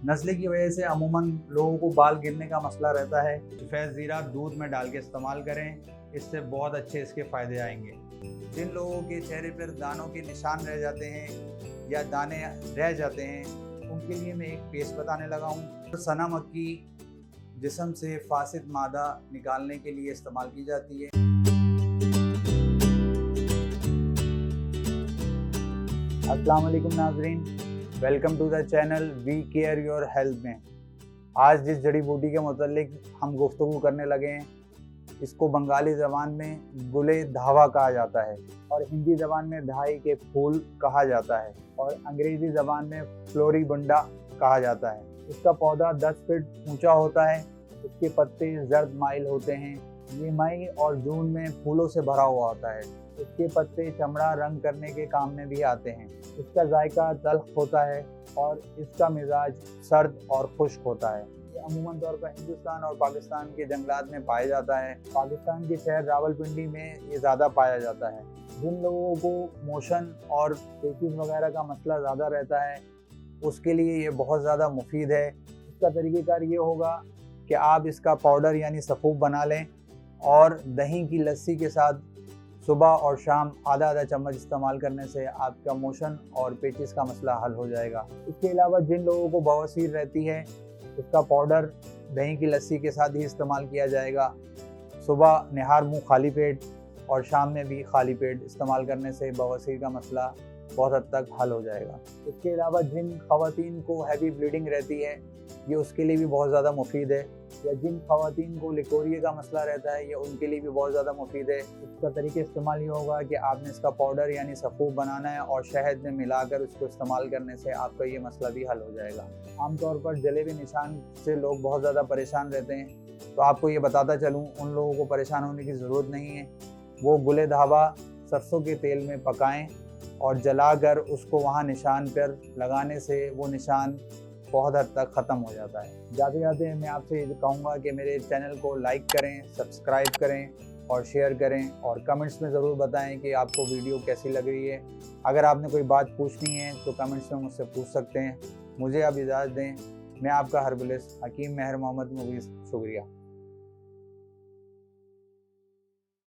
नस्ली की वजह से अमूमन लोगों को बाल गिरने का मसला रहता है। सफ़ेद ज़ीरा दूध में डाल के इस्तेमाल करें, इससे बहुत अच्छे इसके फ़ायदे आएंगे। जिन लोगों के चेहरे पर दानों के निशान रह जाते हैं या दाने रह जाते हैं, उनके लिए मैं एक पेस्ट बताने लगा हूँ। सना मक्की जिस्म से फासिद मादा निकालने के लिए इस्तेमाल की जाती है। अस्सलाम वालेकुम नाज़रीन, welcome to the channel we care your health में। आज जिस जड़ी बूटी के मुतालिक हम गुफ्तगू करने लगे हैं, इसको बंगाली ज़बान में गुले धावा कहा जाता है और हिंदी ज़बान में धाई के फूल कहा जाता है और अंग्रेज़ी ज़बान में फ्लोरिबुंडा कहा जाता है। इसका पौधा 10 फीट ऊंचा होता है। इसके पत्ते जर्द माइल होते हैं। ये मई और जून में फूलों से भरा हुआ होता है। इसके पत्ते चमड़ा रंग करने के काम में भी आते हैं। इसका जायका तल्ख होता है और इसका मिजाज सर्द और खुश्क होता है। ये अमूमन तौर पर हिंदुस्तान और पाकिस्तान के जंगलात में पाया जाता है। पाकिस्तान के शहर रावलपिंडी में ये ज़्यादा पाया जाता है। जिन लोगों को मोशन और पेचिस वगैरह का मसला ज़्यादा रहता है, उसके लिए ये बहुत ज़्यादा मुफीद है। इसका तरीक़ेकार ये होगा कि आप इसका पाउडर यानी सफ़ूफ बना लें और दही की लस्सी के साथ सुबह और शाम आधा आधा चम्मच इस्तेमाल करने से आपका मोशन और पेचिस का मसला हल हो जाएगा। इसके अलावा जिन लोगों को बवासीर रहती है, इसका पाउडर दही की लस्सी के साथ ही इस्तेमाल किया जाएगा। सुबह निहार मुँह खाली पेट और शाम में भी खाली पेट इस्तेमाल करने से बवासीर का मसला बहुत हद तक हल हो जाएगा। इसके अलावा जिन ख़वातीन को हैवी ब्लीडिंग रहती है, ये उसके लिए भी बहुत ज़्यादा मुफीद है। या जिन ख़वातीन को लिकोरिया का मसला रहता है, ये उनके लिए भी बहुत ज़्यादा मुफीद है। इसका तरीक़ा इस्तेमाल ये होगा कि आपने इसका पाउडर यानी सफ़ूफ बनाना है और शहद में मिलाकर उसको इस्तेमाल करने से आपका ये मसला भी हल हो जाएगा। आमतौर पर जलेबी निशान से लोग बहुत ज़्यादा परेशान रहते हैं, तो आपको ये बताता चलूँ, उन लोगों को परेशान होने की ज़रूरत नहीं है। वो गुले धावा सरसों के तेल में पकाएँ और जलाकर उसको वहाँ निशान पर लगाने से वो निशान बहुत हद तक ख़त्म हो जाता है। जाते जाते मैं आपसे ये कहूँगा कि मेरे चैनल को लाइक करें, सब्सक्राइब करें और शेयर करें और कमेंट्स में ज़रूर बताएं कि आपको वीडियो कैसी लग रही है। अगर आपने कोई बात पूछनी है तो कमेंट्स में मुझसे पूछ सकते हैं। मुझे आप इजाज़त दें। मैं आपका हरबुलिस्ट हकीम महर मोहम्मद मुगीस, शुक्रिया।